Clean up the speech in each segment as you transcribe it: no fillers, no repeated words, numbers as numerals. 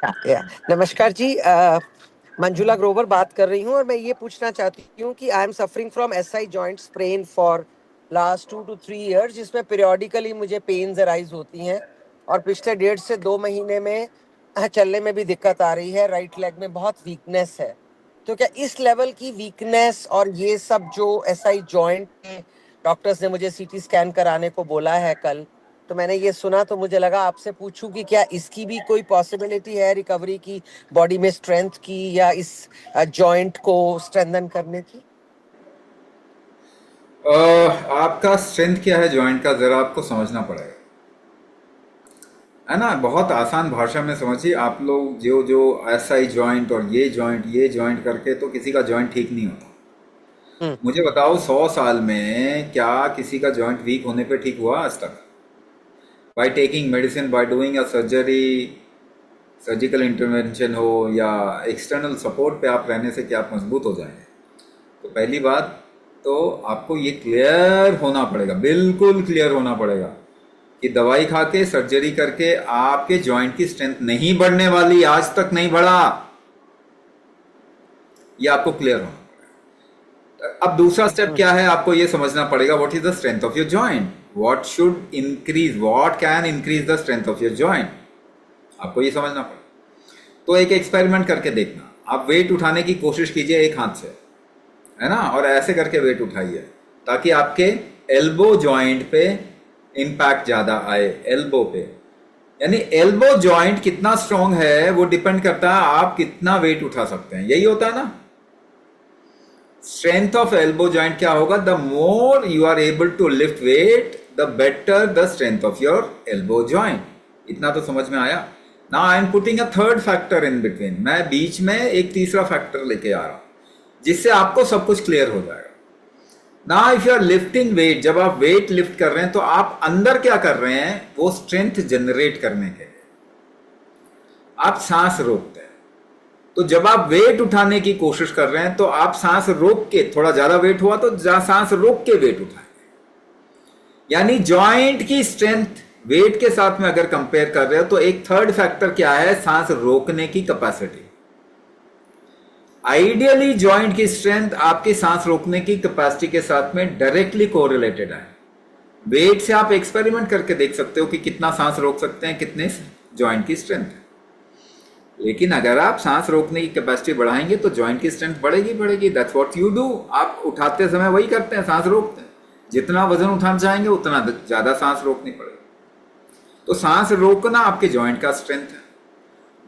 नमस्कार जी। मंजुला ग्रोवर बात कर रही हूँ और मैं ये पूछना चाहती हूँ कि I am suffering from SI joint sprain for last 2 to 3 years, जिसमें पीरियोडिकली मुझे पेन्स अराइज होती हैं और पिछले 1.5 से 2 महीने में चलने में भी दिक्कत आ रही है। राइट लेग में बहुत वीकनेस है। तो क्या इस लेवल की वीकनेस और ये सब जो एसआई जॉइंट में डॉक्टर्स ने मुझे सीटी स्कैन कराने को बोला है कल, तो मैंने ये सुना तो मुझे लगा आपसे पूछूं कि क्या इसकी भी कोई पॉसिबिलिटी है रिकवरी की, बॉडी में स्ट्रेंथ की या इस जॉइंट को स्ट्रेंथन करने की। आपका स्ट्रेंथ क्या है जॉइंट का, जरा आपको समझना पड़ेगा, है ना। बहुत आसान भाषा में समझिए। आप लोग जो जो एसआई जॉइंट और ये जॉइंट करके तो किसी का जॉइंट ठीक नहीं होता। हम्म। मुझे बताओ, 100 साल में क्या किसी का जॉइंट वीक होने पे ठीक हुआ आज तक? By taking medicine, by doing a surgery, surgical intervention हो या एक्सटर्नल सपोर्ट पे आप रहने से क्या आप मजबूत हो जाएंगे? तो पहली बात तो आपको ये क्लियर होना पड़ेगा, बिल्कुल क्लियर होना पड़ेगा कि दवाई खा के सर्जरी करके आपके जॉइंट की स्ट्रेंथ नहीं बढ़ने वाली, आज तक नहीं बढ़ा। ये आपको क्लियर होना पड़ेगा। अब दूसरा स्टेप हम्म। क्या है, आपको ये समझना पड़ेगा what is the strength of your joint, what should increase, what can increase the strength of your joint. आपको ये समझना पड़ेगा। तो एक एक्सपेरिमेंट करके देखना, आप वेट उठाने की कोशिश कीजिए एक हाथ से, है ना, और ऐसे करके वेट उठाइए ताकि आपके एल्बो जॉइंट पे इम्पैक्ट ज्यादा आए। एल्बो पे, यानी एल्बो जॉइंट कितना स्ट्रांग है वो डिपेंड करता है आप कितना वेट उठा सकते हैं। यही होता है ना। स्ट्रेंथ ऑफ एल्बो जॉइंट क्या होगा, the more you are able to lift weight the better the strength of your elbow joint. इतना तो समझ में आया। Now I am putting a third factor in between, मैं बीच में एक तीसरा फैक्टर लेके आ रहा हूं जिससे आपको सब कुछ क्लियर हो जाएगा। ना if you are lifting weight, जब आप वेट लिफ्ट कर रहे हैं तो आप अंदर क्या कर रहे हैं, वो स्ट्रेंथ जनरेट करने के लिए आप सांस रोकते हैं। तो जब आप वेट उठाने की कोशिश कर रहे हैं तो आप सांस रोक के, थोड़ा ज्यादा वेट हुआ तो सांस रोक के वेट उठाएंगे। यानी जॉइंट की स्ट्रेंथ वेट के साथ में अगर कंपेयर कर रहे हो तो एक थर्ड फैक्टर क्या है, सांस रोकने की कैपेसिटी। आइडियली जॉइंट की स्ट्रेंथ आपकी सांस रोकने की कैपेसिटी के साथ में डायरेक्टली कोरिलेटेड है। वेट से आप एक्सपेरिमेंट करके देख सकते हो कि कितना सांस रोक सकते हैं, कितने जॉइंट की स्ट्रेंथ है। लेकिन अगर आप सांस रोकने की कैपेसिटी बढ़ाएंगे तो जॉइंट की स्ट्रेंथ बढ़ेगी बढ़ेगी। That's what you do. आप उठाते समय वही करते हैं, सांस रोकते हैं। जितना वजन उठाना चाहेंगे उतना ज्यादा सांस रोकनी पड़ेगी। तो सांस रोकना आपके जॉइंट का स्ट्रेंथ है।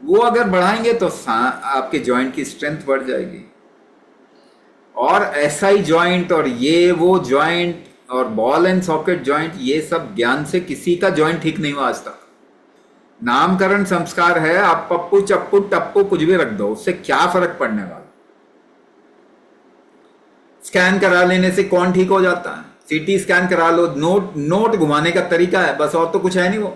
वो अगर बढ़ाएंगे तो आपके जॉइंट की स्ट्रेंथ बढ़ जाएगी। और एसआई जॉइंट और ये वो जॉइंट और बॉल एंड सॉकेट जॉइंट, ये सब ज्ञान से किसी का जॉइंट ठीक नहीं हुआ आज तक। नामकरण संस्कार है, आप पप्पू चप्पू टप्पू कुछ भी रख दो, उससे क्या फर्क पड़ने वाला। स्कैन करा लेने से कौन ठीक हो जाता है? सीटी स्कैन करा लो, नोट नोट घुमाने का तरीका है बस, और तो कुछ है नहीं। वो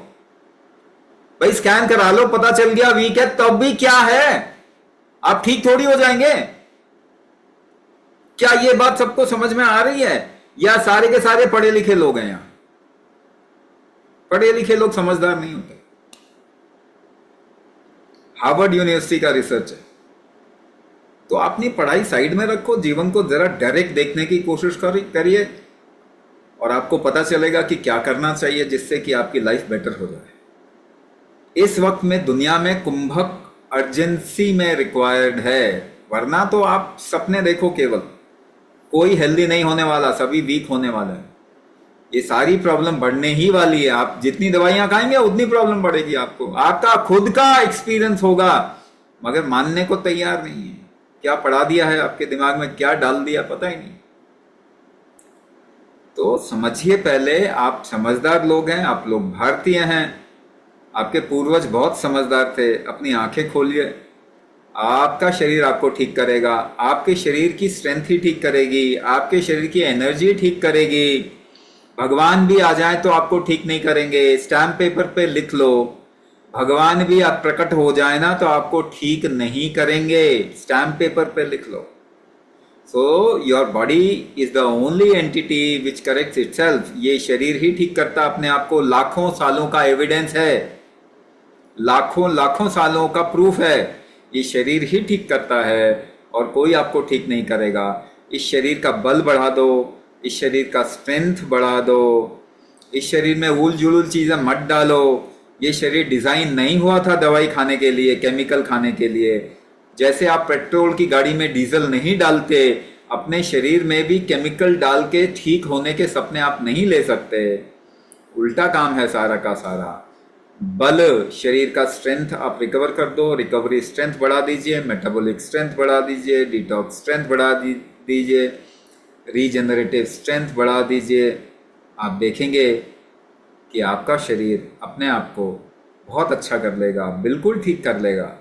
भाई स्कैन करा लो, पता चल गया वीक है, तब भी क्या है, आप ठीक थोड़ी हो जाएंगे। क्या ये बात सबको समझ में आ रही है, या सारे के सारे पढ़े लिखे लोग हैं? यहां पढ़े लिखे लोग समझदार नहीं होते। हार्वर्ड यूनिवर्सिटी का रिसर्च है। तो अपनी पढ़ाई साइड में रखो, जीवन को जरा डायरेक्ट देखने की कोशिश करिए और आपको पता चलेगा कि क्या करना चाहिए जिससे कि आपकी लाइफ बेटर हो जाए। इस वक्त में दुनिया में कुंभक अर्जेंसी में रिक्वायर्ड है, वरना तो आप सपने देखो केवल। कोई हेल्दी नहीं होने वाला, सभी वीक होने वाला है। ये सारी प्रॉब्लम बढ़ने ही वाली है। आप जितनी दवाइयां खाएंगे उतनी प्रॉब्लम बढ़ेगी आपको। आपका खुद का एक्सपीरियंस होगा, मगर मानने को तैयार नहीं है। क्या पढ़ा दिया है आपके दिमाग में, क्या डाल दिया पता ही नहीं। तो समझिए, पहले आप समझदार लोग हैं, आप लोग भारतीय हैं, आपके पूर्वज बहुत समझदार थे। अपनी आंखें खोलिए, आपका शरीर आपको ठीक करेगा, आपके शरीर की स्ट्रेंथ ही ठीक करेगी, आपके शरीर की एनर्जी ठीक करेगी। भगवान भी आ जाए तो आपको ठीक नहीं करेंगे। स्टैम्प पेपर पे लिख लो, भगवान भी आप प्रकट हो जाए ना तो आपको ठीक नहीं करेंगे। स्टैम्प पेपर पे लिख लो। So your body is the only entity which corrects itself. ये शरीर ही ठीक करता अपने आप को, लाखों सालों का एविडेंस है। लाखों लाखों सालों का प्रूफ है। ये शरीर ही ठीक करता है और कोई आपको ठीक नहीं करेगा। इस शरीर का बल बढ़ा दो, इस शरीर का स्ट्रेंथ बढ़ा दो, इस शरीर में उल जुलूल चीजें मत डालो। ये शरीर डिजाइन नहीं हुआ था दवाई खाने के लिए, केमिकल खाने के लिए। जैसे आप पेट्रोल की गाड़ी में डीजल नहीं डालते, अपने शरीर में भी केमिकल डाल के ठीक होने के सपने आप नहीं ले सकते। उल्टा काम है सारा का सारा। बल, शरीर का स्ट्रेंथ आप रिकवर कर दो, रिकवरी स्ट्रेंथ बढ़ा दीजिए, मेटाबॉलिक स्ट्रेंथ बढ़ा दीजिए, डिटॉक्स स्ट्रेंथ बढ़ा दीजिए, रीजनरेटिव स्ट्रेंथ बढ़ा दीजिए। आप देखेंगे कि आपका शरीर अपने आप को बहुत अच्छा कर लेगा, बिल्कुल ठीक कर लेगा।